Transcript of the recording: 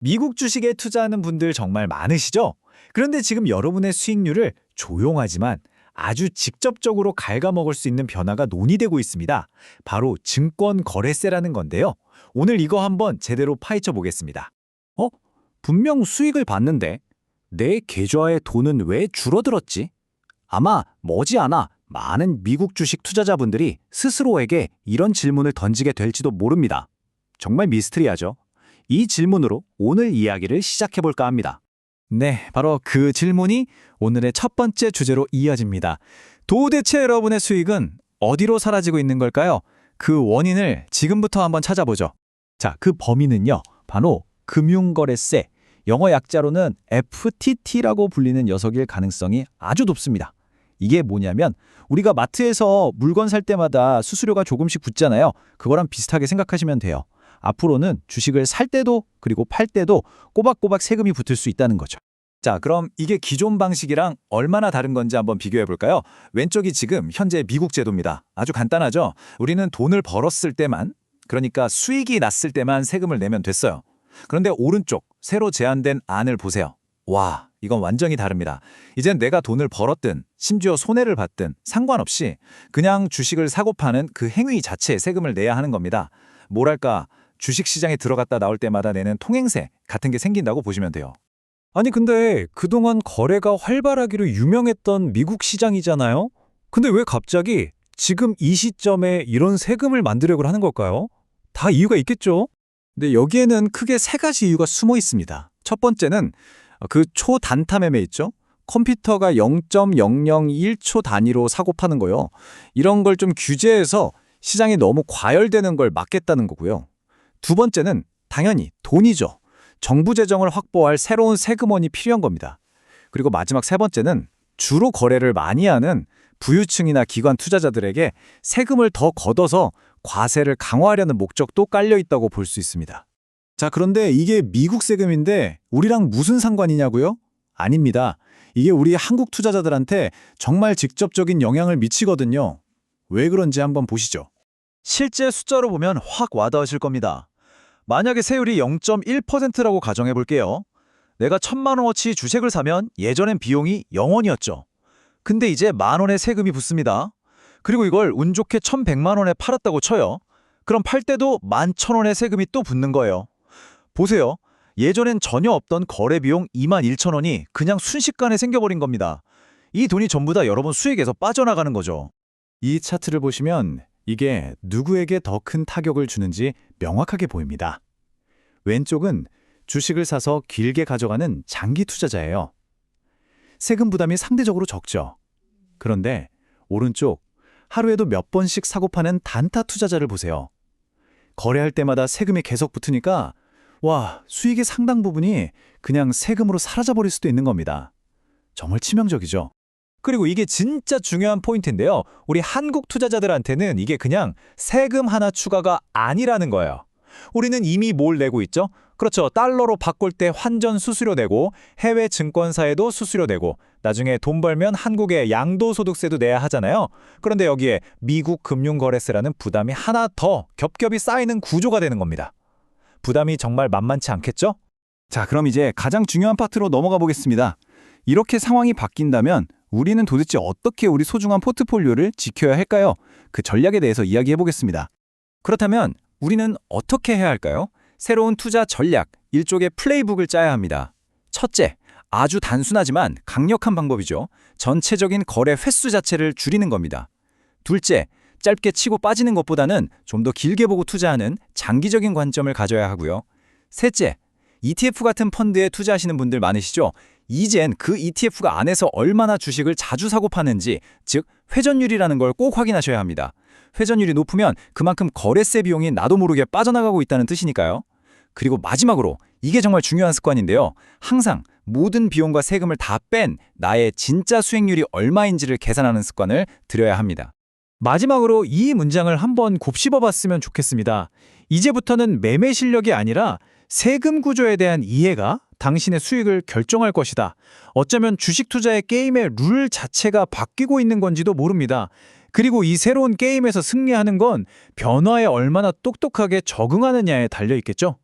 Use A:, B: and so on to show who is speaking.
A: 미국 주식에 투자하는 분들 정말 많으시죠? 그런데 지금 여러분의 수익률을 조용하지만 아주 직접적으로 갉아먹을 수 있는 변화가 논의되고 있습니다. 바로 증권 거래세라는 건데요. 오늘 이거 한번 제대로 파헤쳐 보겠습니다.
B: 분명 수익을 봤는데 내 계좌의 돈은 왜 줄어들었지? 아마 머지않아 많은 미국 주식 투자자분들이 스스로에게 이런 질문을 던지게 될지도 모릅니다. 정말 미스터리하죠? 이 질문으로 오늘 이야기를 시작해볼까 합니다.
A: 네, 바로 그 질문이 오늘의 첫 번째 주제로 이어집니다. 도대체 여러분의 수익은 어디로 사라지고 있는 걸까요? 그 원인을 지금부터 한번 찾아보죠. 자, 그 범위는요, 바로 금융거래세, 영어 약자로는 FTT라고 불리는 녀석일 가능성이 아주 높습니다. 이게 뭐냐면 우리가 마트에서 물건 살 때마다 수수료가 조금씩 붙잖아요. 그거랑 비슷하게 생각하시면 돼요. 앞으로는 주식을 살 때도 그리고 팔 때도 꼬박꼬박 세금이 붙을 수 있다는 거죠. 자, 그럼 이게 기존 방식이랑 얼마나 다른 건지 한번 비교해 볼까요? 왼쪽이 지금 현재 미국 제도입니다. 아주 간단하죠? 우리는 돈을 벌었을 때만, 그러니까 수익이 났을 때만 세금을 내면 됐어요. 그런데 오른쪽 새로 제안된 안을 보세요. 와, 이건 완전히 다릅니다. 이젠 내가 돈을 벌었든 심지어 손해를 봤든 상관없이 그냥 주식을 사고 파는 그 행위 자체에 세금을 내야 하는 겁니다. 뭐랄까, 주식시장에 들어갔다 나올 때마다 내는 통행세 같은 게 생긴다고 보시면 돼요.
C: 아니 근데 그동안 거래가 활발하기로 유명했던 미국 시장이잖아요? 근데 왜 갑자기 지금 이 시점에 이런 세금을 만들려고 하는 걸까요? 다 이유가 있겠죠?
A: 근데 여기에는 크게 세 가지 이유가 숨어 있습니다. 첫 번째는 그 초단타 매매 있죠? 컴퓨터가 0.001초 단위로 사고 파는 거요. 이런 걸 좀 규제해서 시장이 너무 과열되는 걸 막겠다는 거고요. 두 번째는 당연히 돈이죠. 정부 재정을 확보할 새로운 세금원이 필요한 겁니다. 그리고 마지막 세 번째는 주로 거래를 많이 하는 부유층이나 기관 투자자들에게 세금을 더 걷어서 과세를 강화하려는 목적도 깔려 있다고 볼 수 있습니다. 자, 그런데 이게 미국 세금인데 우리랑 무슨 상관이냐고요? 아닙니다. 이게 우리 한국 투자자들한테 정말 직접적인 영향을 미치거든요. 왜 그런지 한번 보시죠. 실제 숫자로 보면 확 와닿으실 겁니다. 만약에 세율이 0.1%라고 가정해 볼게요. 내가 1,000만 원어치 주식을 사면 예전엔 비용이 0원이었죠. 근데 이제 10,000원의 세금이 붙습니다. 그리고 이걸 운 좋게 1,100만 원에 팔았다고 쳐요. 그럼 팔 때도 11,000원의 세금이 또 붙는 거예요. 보세요. 예전엔 전혀 없던 거래 비용 21,000원이 그냥 순식간에 생겨버린 겁니다. 이 돈이 전부 다 여러분 수익에서 빠져나가는 거죠. 이 차트를 보시면 이게 누구에게 더 큰 타격을 주는지 명확하게 보입니다. 왼쪽은 주식을 사서 길게 가져가는 장기 투자자예요. 세금 부담이 상대적으로 적죠. 그런데 오른쪽 하루에도 몇 번씩 사고 파는 단타 투자자를 보세요. 거래할 때마다 세금이 계속 붙으니까 수익의 상당 부분이 그냥 세금으로 사라져버릴 수도 있는 겁니다. 정말 치명적이죠. 그리고 이게 진짜 중요한 포인트인데요. 우리 한국 투자자들한테는 이게 그냥 세금 하나 추가가 아니라는 거예요. 우리는 이미 뭘 내고 있죠? 그렇죠. 달러로 바꿀 때 환전 수수료 내고 해외 증권사에도 수수료 내고 나중에 돈 벌면 한국에 양도소득세도 내야 하잖아요. 그런데 여기에 미국 금융거래세라는 부담이 하나 더 겹겹이 쌓이는 구조가 되는 겁니다. 부담이 정말 만만치 않겠죠? 자, 그럼 이제 가장 중요한 파트로 넘어가 보겠습니다. 이렇게 상황이 바뀐다면 우리는 도대체 어떻게 우리 소중한 포트폴리오를 지켜야 할까요? 그 전략에 대해서 이야기해 보겠습니다. 그렇다면 우리는 어떻게 해야 할까요? 새로운 투자 전략, 일종의 플레이북을 짜야 합니다. 첫째, 아주 단순하지만 강력한 방법이죠. 전체적인 거래 횟수 자체를 줄이는 겁니다. 둘째, 짧게 치고 빠지는 것보다는 좀 더 길게 보고 투자하는 장기적인 관점을 가져야 하고요. 셋째, ETF 같은 펀드에 투자하시는 분들 많으시죠? 이젠 그 ETF가 안에서 얼마나 주식을 자주 사고 파는지, 즉 회전율이라는 걸 꼭 확인하셔야 합니다. 회전율이 높으면 그만큼 거래세 비용이 나도 모르게 빠져나가고 있다는 뜻이니까요. 그리고 마지막으로 이게 정말 중요한 습관인데요. 항상 모든 비용과 세금을 다 뺀 나의 진짜 수익률이 얼마인지를 계산하는 습관을 들여야 합니다. 마지막으로 이 문장을 한번 곱씹어봤으면 좋겠습니다. 이제부터는 매매 실력이 아니라 세금 구조에 대한 이해가 당신의 수익을 결정할 것이다. 어쩌면 주식 투자의 게임의 룰 자체가 바뀌고 있는 건지도 모릅니다. 그리고 이 새로운 게임에서 승리하는 건 변화에 얼마나 똑똑하게 적응하느냐에 달려 있겠죠?